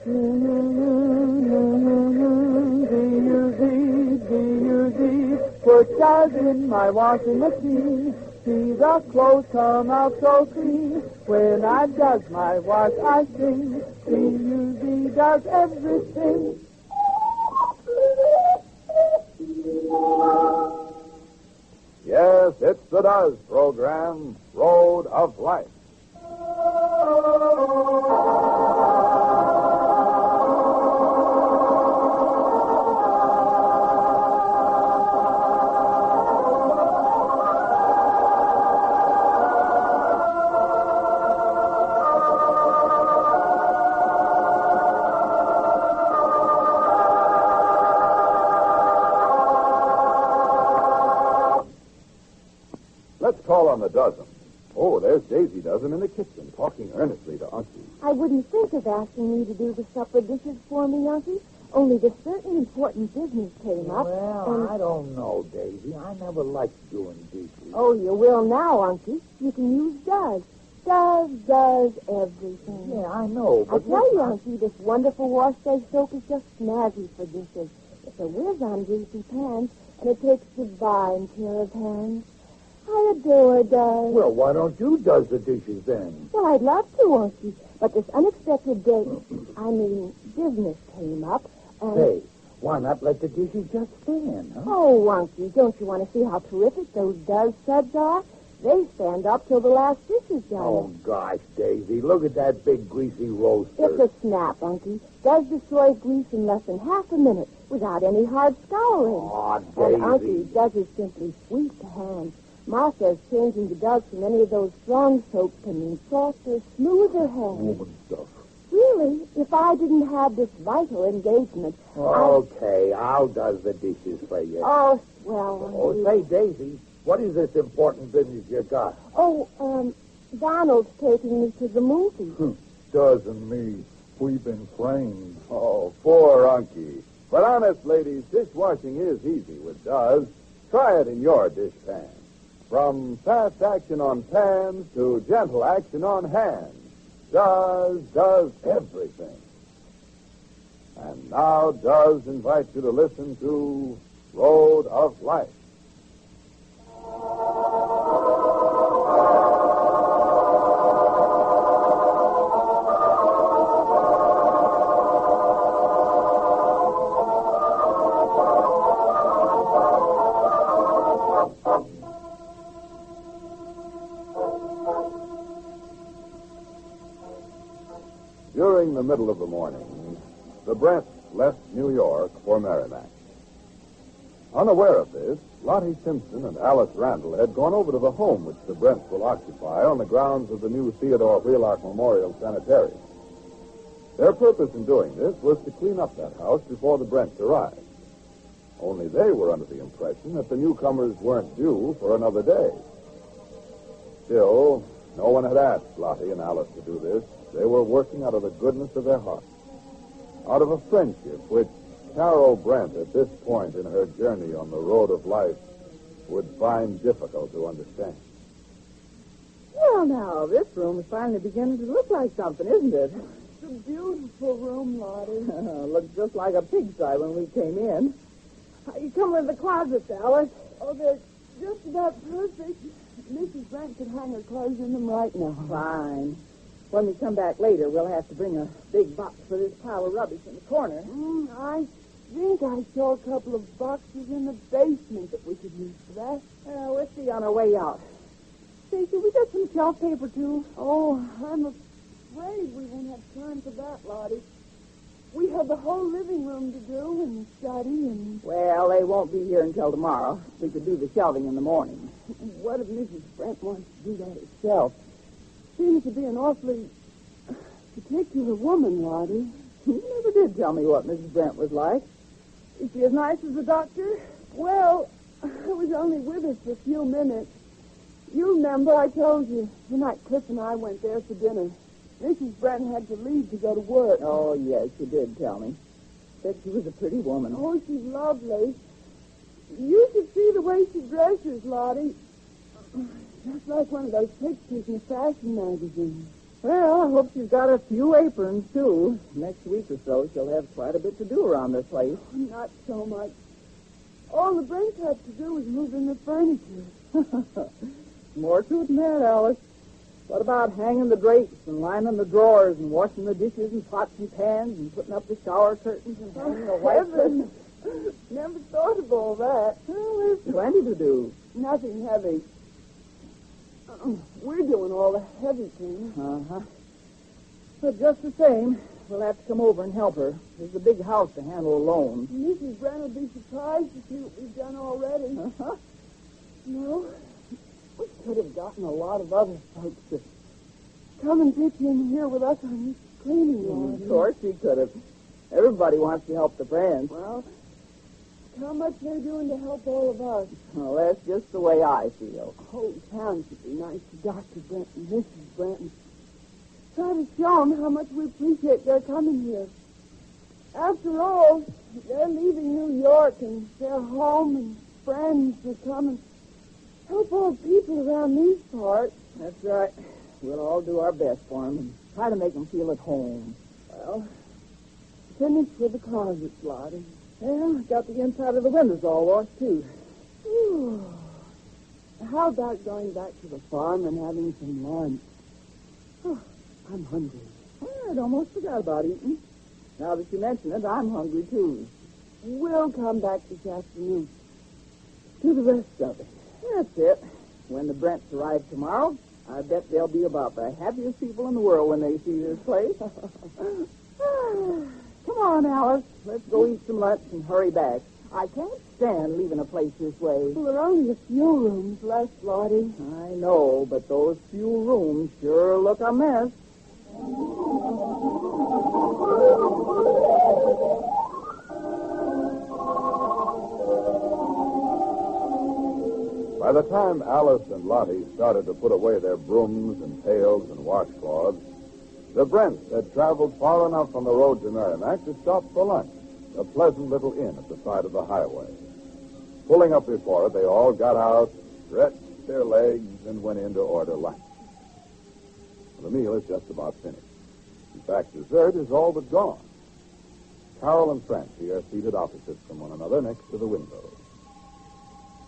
D-U-D, put jars in my washing machine. See the clothes come out so clean. When I does my wash, I sing. D-U-D does everything. Yes, it's the Does program, Road of Life. Let's call on the dozen. Oh, there's Daisy Dozen in the kitchen, talking earnestly to Unky. I wouldn't think of asking me to do the supper dishes for me, Unky. Only this certain important business came up. Well, I don't know, Daisy. I never liked doing dishes. Oh, you will now, Unky. You can use does. Does everything. Yeah, I know, I but... tell you, Unky, this wonderful wash-day soap is just snazzy for dishes. It's a whiz on greasy pans, and it takes divine care of hands. I adore Does. Well, why don't you does the dishes then? Well, I'd love to, Unky, but this unexpected business came up, and... Hey, why not let the dishes just stand, huh? Oh, Unky, don't you want to see how terrific those Does suds are? They stand up till the last dish is done. Oh, gosh, Daisy, look at that big greasy roaster. It's a snap, Unky. Does destroy grease in less than half a minute without any hard scouring. Oh, Daisy. And Unky, Does is simply sweet to hands. Ma says changing the Does from any of those strong soaps can mean softer, smoother hands. Woman stuff. Really, if I didn't have this vital engagement... Okay, I'll does the dishes for you. Oh, well... Oh, say, Daisy, what is this important business you got? Oh, Donald's taking me to the movie. Does and me, we've been framed. Oh, poor Unky. But honest, ladies, dishwashing is easy with Does. Try it in your dishpan. From fast action on pans to gentle action on hands, does everything. And now Does invite you to listen to Road of Life. During the middle of the morning, the Brents left New York for Merrimack. Unaware of this, Lotte Simpson and Alice Randall had gone over to the home which the Brents will occupy on the grounds of the new Theodore Wheelock Memorial Sanitarium. Their purpose in doing this was to clean up that house before the Brents arrived. Only they were under the impression that the newcomers weren't due for another day. Still, no one had asked Lotte and Alice to do this. They were working out of the goodness of their hearts, out of a friendship which Carol Brent, at this point in her journey on the road of life, would find difficult to understand. Well, now, this room is finally beginning to look like something, isn't it? It's a beautiful room, Lottie. Looks just like a pigsty when we came in. You come with the closets, Alice. Oh, they're just about perfect. Mrs. Brent could hang her clothes in them right now. Fine. When we come back later, we'll have to bring a big box for this pile of rubbish in the corner. I think I saw a couple of boxes in the basement that we could use for that. We'll see on our way out. Stacy, we got some shelf paper, too. Oh, I'm afraid we won't have time for that, Lottie. We have the whole living room to do and study and... Well, they won't be here until tomorrow. We could do the shelving in the morning. What if Mrs. Brent wants to do that herself? Seems to be an awfully particular woman, Lottie. You never did tell me what Mrs. Brent was like. Is she as nice as the doctor? Well, I was only with her for a few minutes. You remember I told you the night Cliff and I went there for dinner. Mrs. Brent had to leave to go to work. Oh, yes, you did tell me. Said she was a pretty woman. Oh, she's lovely. You should see the way she dresses, Lottie. Just like one of those pictures in a fashion magazine. Well, I hope she's got a few aprons, too. Next week or so, she'll have quite a bit to do around this place. Not so much. All the Brents have to do is move in the furniture. More to it than that, Alice. What about hanging the drapes and lining the drawers and washing the dishes and pots and pans and putting up the shower curtains and hanging the white curtains? Never thought of all that. Well, there's plenty to do. Nothing heavy. We're doing all the heavy things. Uh-huh. But just the same, we'll have to come over and help her. There's a big house to handle alone. Mrs. Brent will be surprised to see what we've done already. Uh-huh. No, we could have gotten a lot of other folks to come and pitch in here with us on this cleaning yard. Of course we could have. Everybody wants to help the friends. Well, how much they're doing to help all of us. Well, that's just the way I feel. The whole town should be nice to Dr. Brent and Mrs. Brent and try to show them how much we appreciate their coming here. After all, they're leaving New York and their home and friends to come and help all people around these parts. That's right. We'll all do our best for them and try to make them feel at home. Well, finish with the closets, Lottie. Well, got the inside of the windows all washed, too. Whew. How about going back to the farm and having some lunch? Oh, I'm hungry. Well, I'd almost forgot about eating. Now that you mention it, I'm hungry, too. We'll come back this afternoon. Do the rest of it. That's it. When the Brents arrive tomorrow, I bet they'll be about the happiest people in the world when they see this place. Come on, Alice. Let's go eat some lunch and hurry back. I can't stand leaving a place this way. Well, there are only a few rooms left, Lottie. I know, but those few rooms sure look a mess. By the time Alice and Lottie started to put away their brooms and pails and washcloths, the Brents had traveled far enough on the road to Merrimack to stop for lunch, a pleasant little inn at the side of the highway. Pulling up before it, they all got out, stretched their legs, and went in to order lunch. The meal is just about finished. In fact, dessert is all but gone. Carol and Francie are seated opposite from one another next to the windows.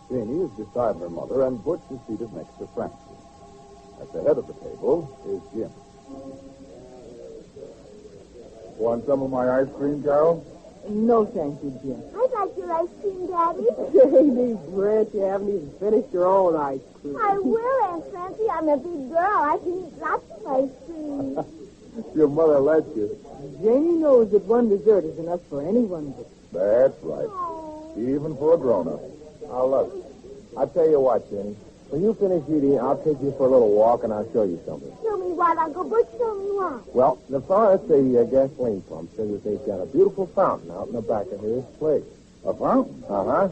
Janie is beside her mother, and Butch is seated next to Francie. At the head of the table is Jim. Want some of my ice cream, Carol? No, thank you, Jim. I'd like your ice cream, Daddy. Janie Brent, you haven't even finished your own ice cream. I will, Aunt Francie. I'm a big girl. I can eat lots of ice cream. Your mother lets you. Janie knows that one dessert is enough for anyone but... That's right. Oh. Even for a grown-up. Now, look, I'll tell you what, Jenny. When you finish eating, I'll take you for a little walk, and I'll show you something. Show me what, Uncle Butch? Show me what? Well, the fellow at the gasoline pump says that they've got a beautiful fountain out in the back of his place. A fountain? Uh-huh.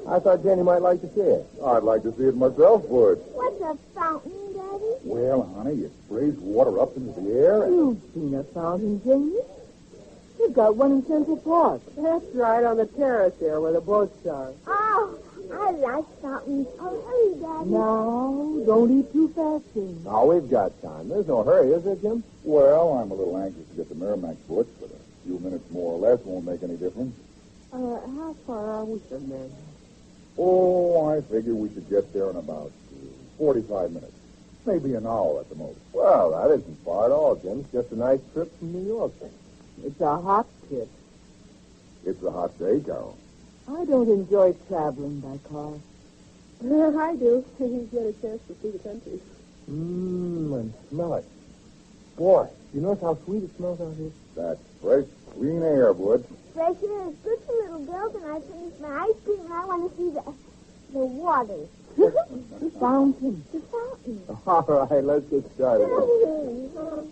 I thought Jenny might like to see it. I'd like to see it myself, Butch. What's a fountain, Daddy? Well, honey, it sprays water up into the air and... You've seen a fountain, Janie. You've got one in Central Park. That's right, on the terrace there where the boats are. Oh, I like fountains. Oh, hurry, Daddy. Now, don't eat too fast, Janie. Oh, we've got time. There's no hurry, is there, Jim? Well, I'm a little anxious to get to Merrimack, Butch, but a few minutes more or less won't make any difference. How far are we from there? Oh, I figure we should get there in about 45 minutes. Maybe an hour at the most. Well, that isn't far at all, Jim. It's just a nice trip from New York. It's a hot trip. It's a hot day, Carol. I don't enjoy traveling by car. I do. You get a chance to see the country. And smell it. Boy, you notice how sweet it smells out here? That's fresh, clean air, Butch. Fresh air is good for little girls, and I finished my ice cream, and I want to see the water. The fountain. The fountain. All right, let's get started.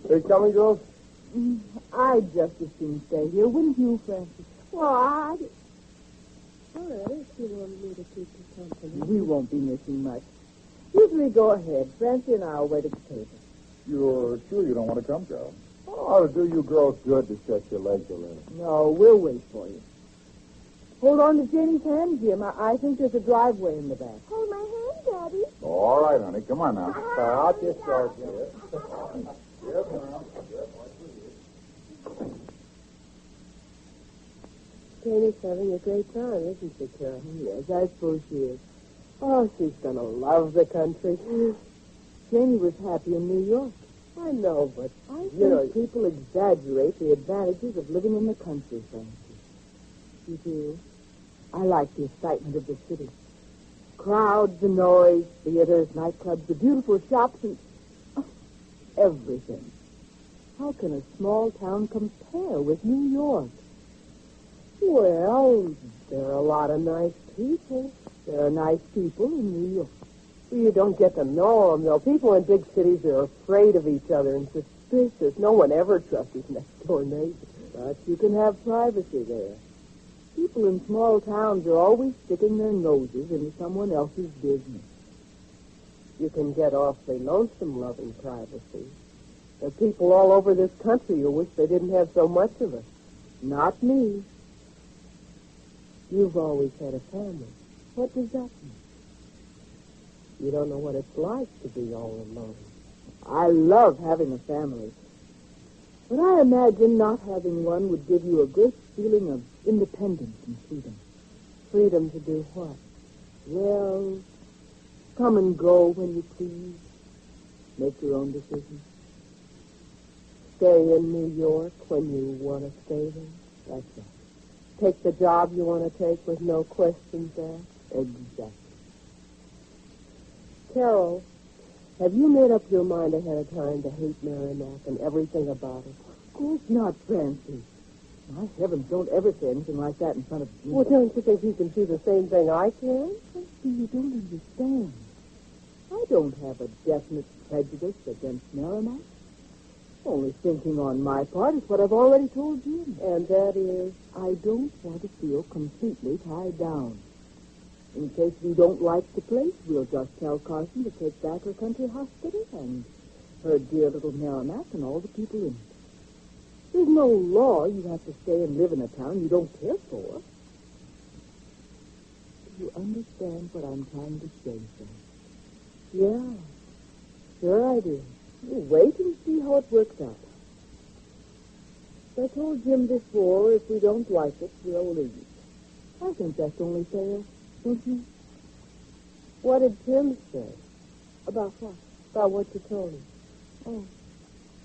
They coming, girls? I'd just as soon stay here, wouldn't you, Francis? Well, all right, if you want me to keep you company. We won't be missing much. You three go ahead. Francie and I will wait at the table. You're sure you don't want to come, Carol? Oh, it'll do you girls good to stretch your legs a little. No, we'll wait for you. Hold on to Janie's hand, Jim. I think there's a driveway in the back. Hold my hand, Daddy. All right, honey. Come on now. I'll just start here. Yes, ma'am. Yes, Janie's having a great time, isn't she, Carol? Yes, I suppose she is. Oh, she's going to love the country. Janie was happy in New York. I know, but I think people exaggerate the advantages of living in the country, Francie. You do? I like the excitement of the city. Crowds, the noise, theaters, nightclubs, the beautiful shops, and everything. How can a small town compare with New York? Well, there are a lot of nice people. There are nice people in New York. Well, you don't get to know them, though. People in big cities are afraid of each other and suspicious. No one ever trusts his next-door neighbor. But you can have privacy there. People in small towns are always sticking their noses into someone else's business. You can get awfully lonesome loving privacy. There are people all over this country who wish they didn't have so much of it. Not me. You've always had a family. What does that mean? You don't know what it's like to be all alone. I love having a family. But I imagine not having one would give you a great feeling of independence and freedom. Freedom to do what? Well, come and go when you please. Make your own decisions. Stay in New York when you want to stay there. That's right. Take the job you want to take with no questions asked. Exactly. Carol, have you made up your mind ahead of time to hate Merrimack and everything about it? Of course not, Francie. My heavens, don't ever say anything like that in front of me. Well, don't you think you can see the same thing I can? Francie, you don't understand. I don't have a definite prejudice against Merrimack. Only thinking on my part is what I've already told you. And that is? I don't want to feel completely tied down. In case we don't like the place, we'll just tell Carson to take back her country hospital and her dear little Merrimack and all the people in it. There's no law you have to stay and live in a town you don't care for. Do you understand what I'm trying to say, Frank? Yeah, sure I do. You wait and see how it works out. I told Jim before, if we don't like it, we'll leave. I think that's only fair, don't you? What did Jim say? About what? About what you told him? Oh,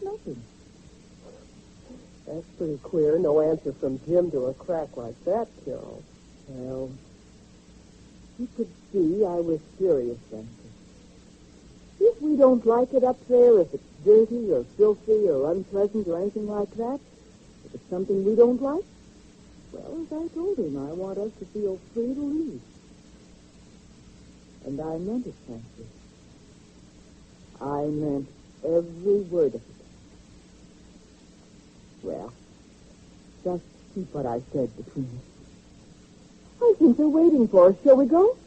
nothing. That's pretty queer. No answer from Jim to a crack like that, Carol. Well, you could see I was serious, Frankie. If we don't like it up there, if it's dirty or filthy or unpleasant or anything like that, if it's something we don't like, well, as I told him, I want us to feel free to leave. And I meant it, Francie. I meant every word of it. Well, just keep what I said between us. I think they're waiting for us. Shall we go?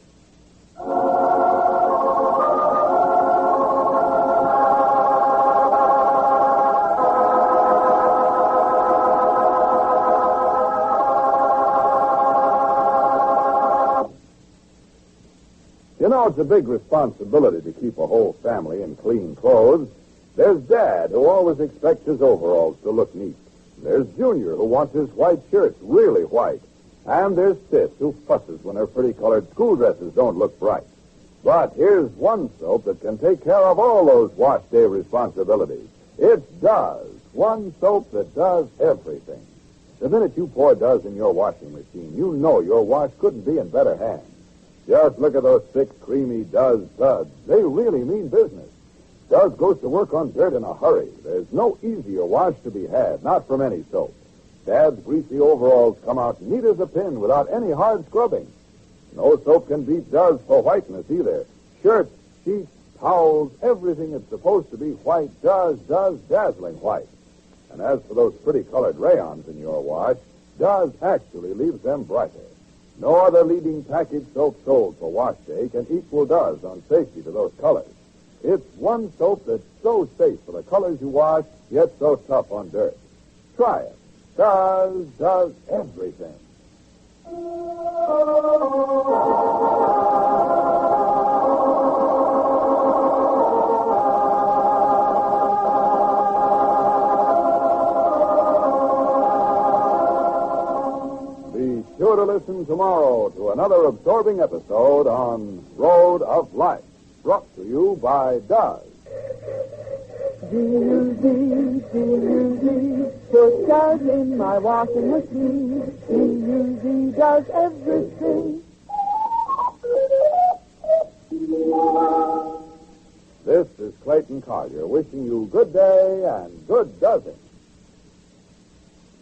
You know, it's a big responsibility to keep a whole family in clean clothes. There's Dad, who always expects his overalls to look neat. There's Junior, who wants his white shirts really white. And there's Sis, who fusses when her pretty colored school dresses don't look bright. But here's one soap that can take care of all those wash day responsibilities. It's Does, one soap that does everything. The minute you pour Does in your washing machine, you know your wash couldn't be in better hands. Just look at those thick, creamy Does suds. They really mean business. Does goes to work on dirt in a hurry. There's no easier wash to be had, not from any soap. Dad's greasy overalls come out neat as a pin without any hard scrubbing. No soap can beat Does for whiteness either. Shirts, sheets, towels, everything that's supposed to be white does dazzling white. And as for those pretty colored rayons in your wash, Does actually leaves them brighter. No other leading package soap sold for wash day can equal Does on safety to those colors. It's one soap that's so safe for the colors you wash, yet so tough on dirt. Try it. Does everything. sure to listen tomorrow to another absorbing episode on Road of Life, brought to you by Duz. D-U-Z, D-U-Z, put Duz in my washing machine. D-U-Z does everything. This is Clayton Collier wishing you good day and good dozen.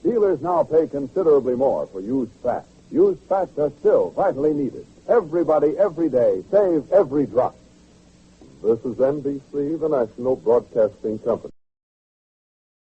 Dealers now pay considerably more for used fat. Used fats are still vitally needed. Everybody, every day, save every drop. This is NBC, the national broadcasting company.